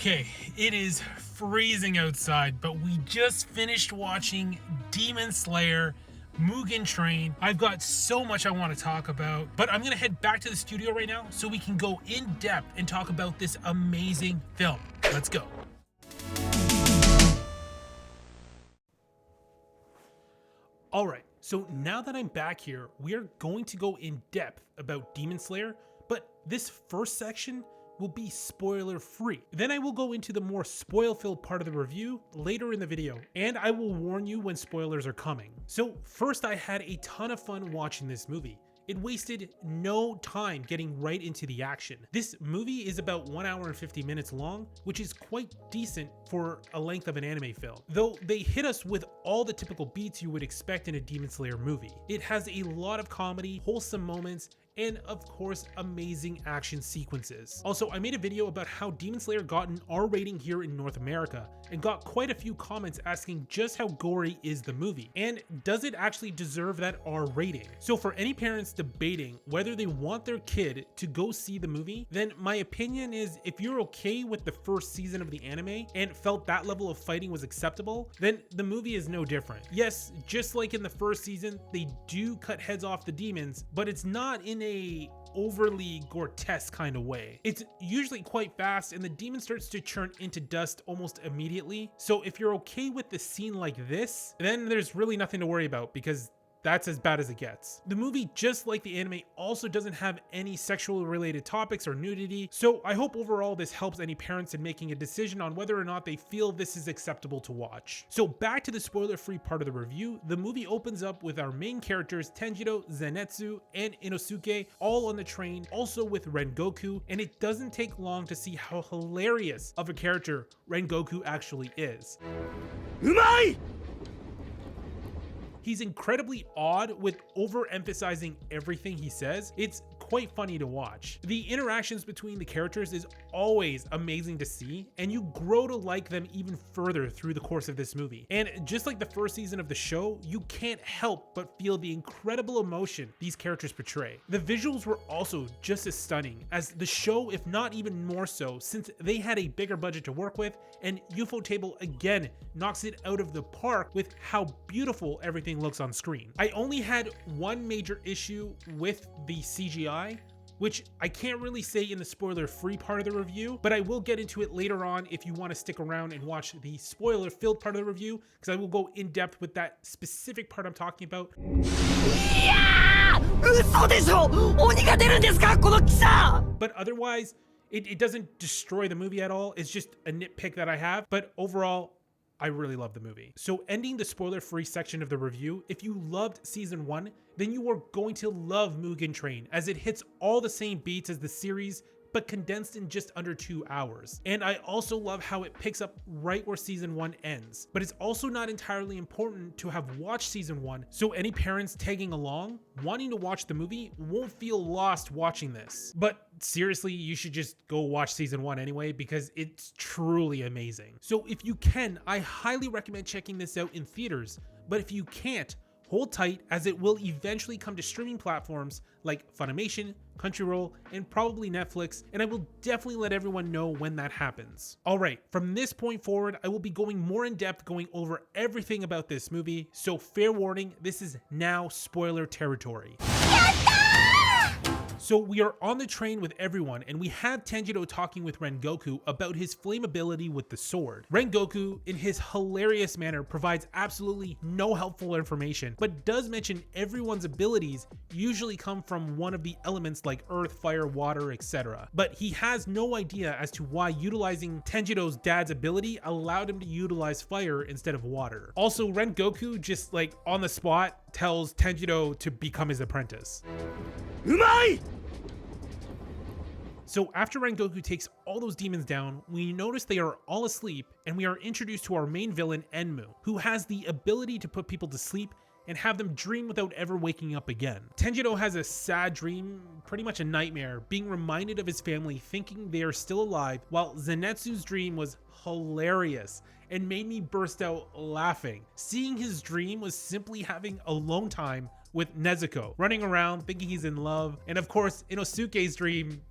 Okay, it is freezing outside, but we just finished watching Demon Slayer Mugen Train. I've got so much I want to talk about, but I'm going to head back to the studio right now so we can go in depth and talk about this amazing film. Let's go. Alright, so now that I'm back here, we are going to go in depth about Demon Slayer, but this first section will be spoiler free. Then I will go into the more spoil filled part of the review later in the video, and I will warn you when spoilers are coming. So first, I had a ton of fun watching this movie. It wasted no time getting right into the action. This movie is about 1 hour and 50 minutes long, which is quite decent for a length of an anime film. Though they hit us with all the typical beats you would expect in a Demon Slayer movie. It has a lot of comedy, wholesome moments, and of course, amazing action sequences. Also, I made a video about how Demon Slayer got an R rating here in North America and got quite a few comments asking just how gory is the movie and does it actually deserve that R rating. So for any parents debating whether they want their kid to go see the movie, then my opinion is if you're okay with the first season of the anime and felt that level of fighting was acceptable, then the movie is no different. Yes, just like in the first season, they do cut heads off the demons, but it's not in a overly grotesque kind of way. It's usually quite fast and the demon starts to turn into dust almost immediately. So if you're okay with the scene like this, then there's really nothing to worry about because that's as bad as it gets. The movie, just like the anime, also doesn't have any sexual related topics or nudity, so I hope overall this helps any parents in making a decision on whether or not they feel this is acceptable to watch. So back to the spoiler-free part of the review, the movie opens up with our main characters Tanjiro, Zenitsu, and Inosuke all on the train, also with Rengoku, and it doesn't take long to see how hilarious of a character Rengoku actually is. Umai! He's incredibly odd with overemphasizing everything he says. It's quite funny to watch. The interactions between the characters is always amazing to see, and you grow to like them even further through the course of this movie. And just like the first season of the show, you can't help but feel the incredible emotion these characters portray. The visuals were also just as stunning as the show, if not even more so, since they had a bigger budget to work with, and Ufotable again knocks it out of the park with how beautiful everything looks on screen. I only had one major issue with the CGI, which I can't really say in the spoiler-free part of the review, but I will get into it later on if you want to stick around and watch the spoiler-filled part of the review, because I will go in depth with that specific part I'm talking about. But otherwise, it doesn't destroy the movie at all. It's just a nitpick that I have, but overall, I really love the movie. So ending the spoiler-free section of the review, if you loved season 1, then you are going to love Mugen Train, as it hits all the same beats as the series, but condensed in just under 2 hours. And I also love how it picks up right where season 1 ends. But it's also not entirely important to have watched season 1, so any parents tagging along, wanting to watch the movie, won't feel lost watching this. But seriously, you should just go watch season 1 anyway, because it's truly amazing. So if you can, I highly recommend checking this out in theaters, but if you can't, hold tight, as it will eventually come to streaming platforms like Funimation, Crunchyroll, and probably Netflix, and I will definitely let everyone know when that happens. Alright, from this point forward, I will be going more in depth, going over everything about this movie, so fair warning, this is now spoiler territory. So we are on the train with everyone, and we have Tanjiro talking with Rengoku about his flammability with the sword. Rengoku, in his hilarious manner, provides absolutely no helpful information, but does mention everyone's abilities usually come from one of the elements like earth, fire, water, etc. But he has no idea as to why utilizing Tanjiro's dad's ability allowed him to utilize fire instead of water. Also, Rengoku just like on the spot tells Tanjiro to become his apprentice. Umai! So after Rengoku takes all those demons down, we notice they are all asleep, and we are introduced to our main villain, Enmu, who has the ability to put people to sleep and have them dream without ever waking up again. Tanjiro has a sad dream, pretty much a nightmare, being reminded of his family thinking they are still alive, while Zenitsu's dream was hilarious and made me burst out laughing. Seeing his dream was simply having alone time with Nezuko, running around thinking he's in love, and of course Inosuke's dream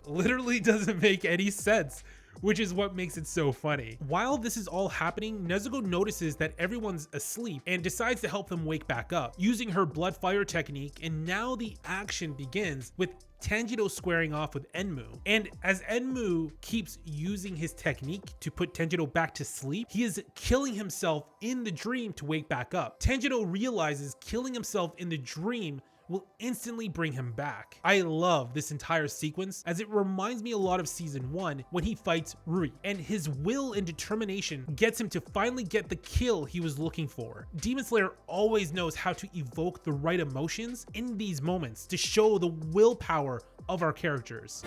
literally doesn't make any sense, which is what makes it so funny. While this is all happening, Nezuko notices that everyone's asleep and decides to help them wake back up using her blood fire technique, and now the action begins with Tanjiro squaring off with Enmu. And as Enmu keeps using his technique to put Tanjiro back to sleep, he is killing himself in the dream to wake back up. Tanjiro realizes killing himself in the dream will instantly bring him back. I love this entire sequence as it reminds me a lot of season 1 when he fights Rui, and his will and determination gets him to finally get the kill he was looking for. Demon Slayer always knows how to evoke the right emotions in these moments to show the willpower of our characters.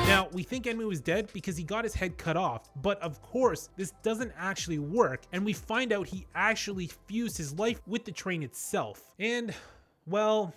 Now, we think Enmu is dead because he got his head cut off, but of course, this doesn't actually work, and we find out he actually fused his life with the train itself. And, well,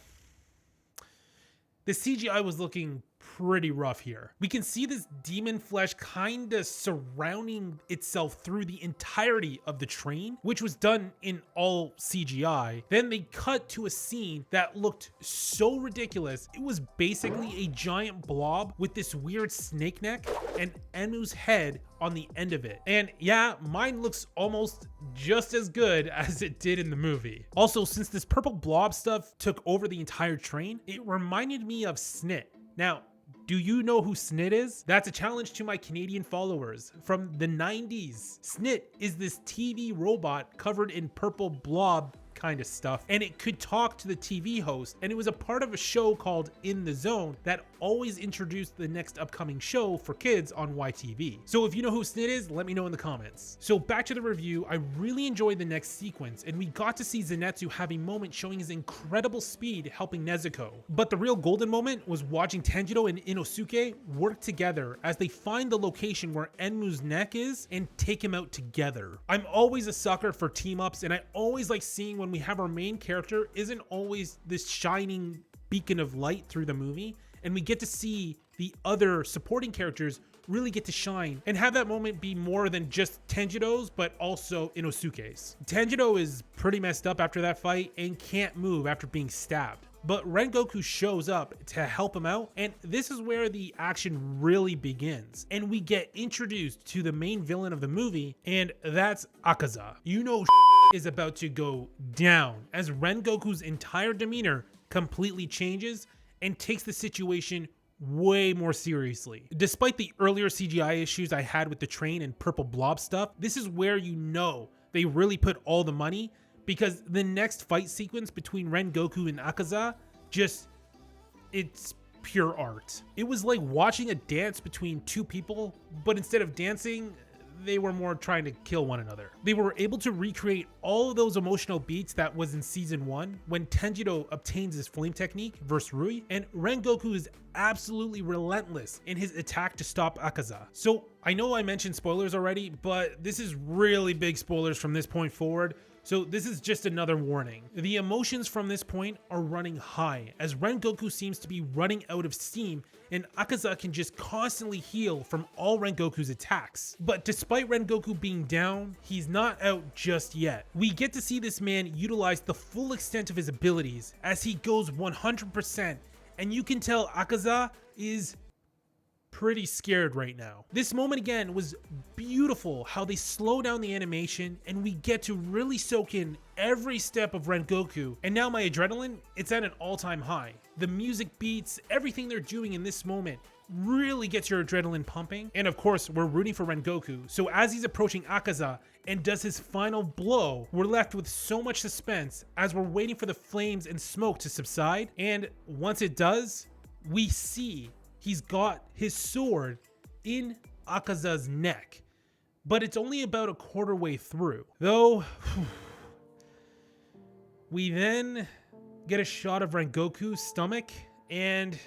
the CGI was looking pretty rough here. We can see this demon flesh kinda surrounding itself through the entirety of the train, which was done in all CGI. Then they cut to a scene that looked so ridiculous. It was basically a giant blob with this weird snake neck and Enmu's head on the end of it. And yeah, mine looks almost just as good as it did in the movie. Also, since this purple blob stuff took over the entire train, it reminded me of Snit. Now, do you know who Snit is? That's a challenge to my Canadian followers from the 90s. Snit is this TV robot covered in purple blob kind of stuff, and it could talk to the TV host, and it was a part of a show called In the Zone that always introduced the next upcoming show for kids on YTV. So if you know who Snit is, let me know in the comments. So back to the review, I really enjoyed the next sequence, and we got to see Zenitsu have a moment showing his incredible speed helping Nezuko. But the real golden moment was watching Tanjiro and Inosuke work together as they find the location where Enmu's neck is and take him out together. I'm always a sucker for team ups, and I always like seeing when we have our main character isn't always this shining beacon of light through the movie, and we get to see the other supporting characters really get to shine and have that moment be more than just Tanjiro's but also Inosuke's. Tanjiro is pretty messed up after that fight and can't move after being stabbed, but Rengoku shows up to help him out, and this is where the action really begins, and we get introduced to the main villain of the movie, and that's Akaza. You know is about to go down as Rengoku's entire demeanor completely changes and takes the situation way more seriously. Despite the earlier CGI issues I had with the train and purple blob stuff, this is where you know they really put all the money, because the next fight sequence between Rengoku and Akaza, it's pure art. It was like watching a dance between two people, but instead of dancing, they were more trying to kill one another. They were able to recreate all of those emotional beats that was in season 1 when Tanjiro obtains his flame technique versus Rui, and Rengoku is absolutely relentless in his attack to stop Akaza. So I know I mentioned spoilers already, but this is really big spoilers from this point forward. So this is just another warning. The emotions from this point are running high as Rengoku seems to be running out of steam, and Akaza can just constantly heal from all Rengoku's attacks. But despite Rengoku being down, he's not out just yet. We get to see this man utilize the full extent of his abilities as he goes 100%, and you can tell Akaza is pretty scared right now. This moment again was beautiful, how they slow down the animation and we get to really soak in every step of Rengoku. And now my adrenaline, it's at an all-time high. The music beats, everything they're doing in this moment really gets your adrenaline pumping. And of course, we're rooting for Rengoku. So as he's approaching Akaza and does his final blow, we're left with so much suspense as we're waiting for the flames and smoke to subside. And once it does, we see he's got his sword in Akaza's neck, but it's only about a quarter way through. Though, we then get a shot of Rengoku's stomach, and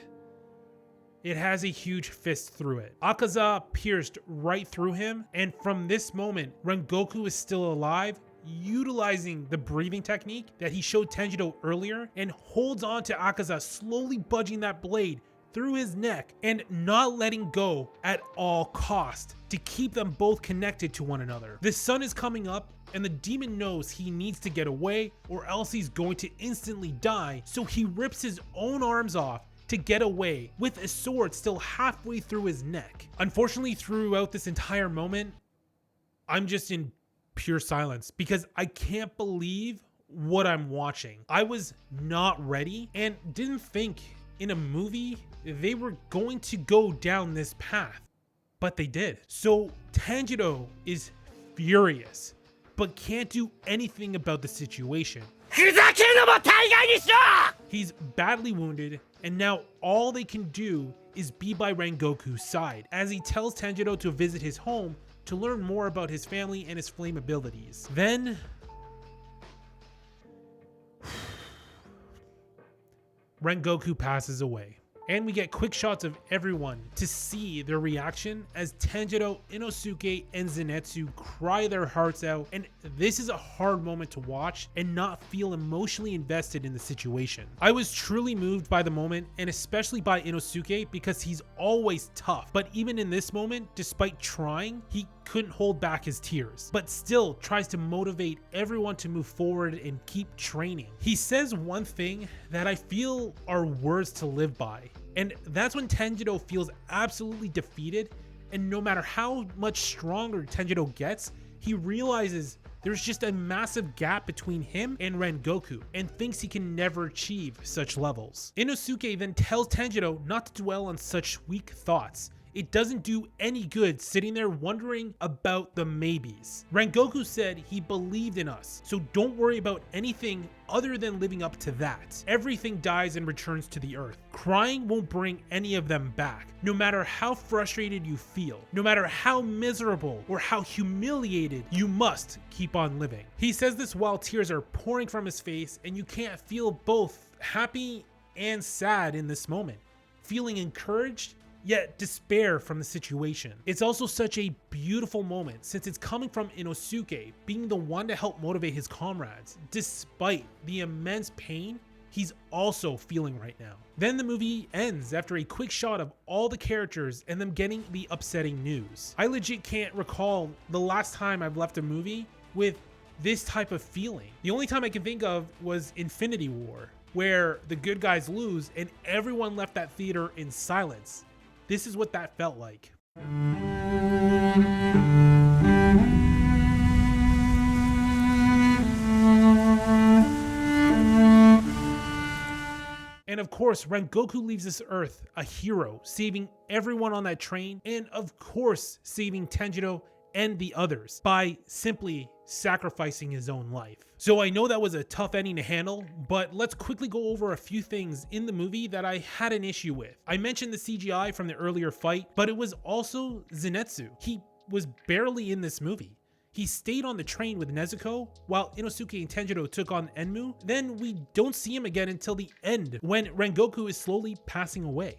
it has a huge fist through it. Akaza pierced right through him, and from this moment, Rengoku is still alive, utilizing the breathing technique that he showed Tanjiro earlier, and holds on to Akaza, slowly budging that blade through his neck and not letting go at all cost to keep them both connected to one another. The sun is coming up and the demon knows he needs to get away or else he's going to instantly die, so he rips his own arms off to get away with a sword still halfway through his neck. Unfortunately, throughout this entire moment, I'm just in pure silence because I can't believe what I'm watching. I was not ready and didn't think in a movie they were going to go down this path, but they did. So Tanjiro is furious, but can't do anything about the situation. He's badly wounded, and now all they can do is be by Rengoku's side as he tells Tanjiro to visit his home to learn more about his family and his flame abilities. Then Rengoku passes away, and we get quick shots of everyone to see their reaction as Tanjiro, Inosuke, and Zenitsu cry their hearts out, and this is a hard moment to watch and not feel emotionally invested in the situation. I was truly moved by the moment, and especially by Inosuke because he's always tough, but even in this moment, despite trying, he couldn't hold back his tears, but still tries to motivate everyone to move forward and keep training. He says one thing that I feel are words to live by, and that's when Tanjiro feels absolutely defeated, and no matter how much stronger Tanjiro gets, he realizes there's just a massive gap between him and Rengoku and thinks he can never achieve such levels. Inosuke then tells Tanjiro not to dwell on such weak thoughts. It doesn't do any good sitting there wondering about the maybes. Rengoku said he believed in us, so don't worry about anything other than living up to that. Everything dies and returns to the earth. Crying won't bring any of them back. No matter how frustrated you feel, no matter how miserable or how humiliated, you must keep on living. He says this while tears are pouring from his face, and you can't feel both happy and sad in this moment. Feeling encouraged, yet despair from the situation. It's also such a beautiful moment since it's coming from Inosuke being the one to help motivate his comrades, despite the immense pain he's also feeling right now. Then the movie ends after a quick shot of all the characters and them getting the upsetting news. I legit can't recall the last time I've left a movie with this type of feeling. The only time I can think of was Infinity War, where the good guys lose and everyone left that theater in silence. This is what that felt like. And of course, Rengoku leaves this earth a hero, saving everyone on that train, and of course, saving Tanjiro and the others by simply sacrificing his own life. So I know that was a tough ending to handle, but let's quickly go over a few things in the movie that I had an issue with. I mentioned the CGI from the earlier fight, but it was also Zenitsu. He was barely in this movie. He stayed on the train with Nezuko while Inosuke and Tanjiro took on Enmu. Then we don't see him again until the end when Rengoku is slowly passing away.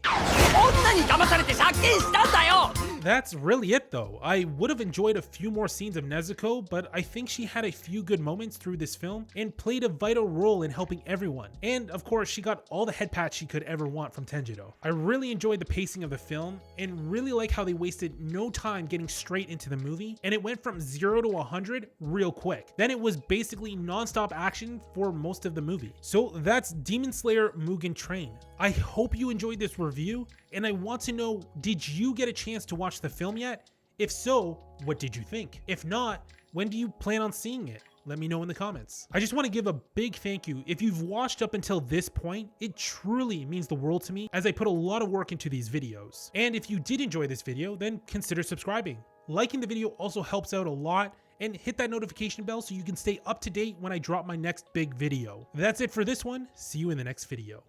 That's really it though. I would have enjoyed a few more scenes of Nezuko, but I think she had a few good moments through this film and played a vital role in helping everyone. And of course, she got all the head pats she could ever want from Tanjiro. I really enjoyed the pacing of the film and really like how they wasted no time getting straight into the movie, and it went from 0 to 100 real quick. Then it was basically non-stop action for most of the movie. So that's Demon Slayer Mugen Train. I hope you enjoyed this review, and I want to know, did you get a chance to watch the film yet? If so, what did you think? If not, when do you plan on seeing it? Let me know in the comments. I just want to give a big thank you. If you've watched up until this point, it truly means the world to me as I put a lot of work into these videos. And if you did enjoy this video, then consider subscribing. Liking the video also helps out a lot, and hit that notification bell so you can stay up to date when I drop my next big video. That's it for this one. See you in the next video.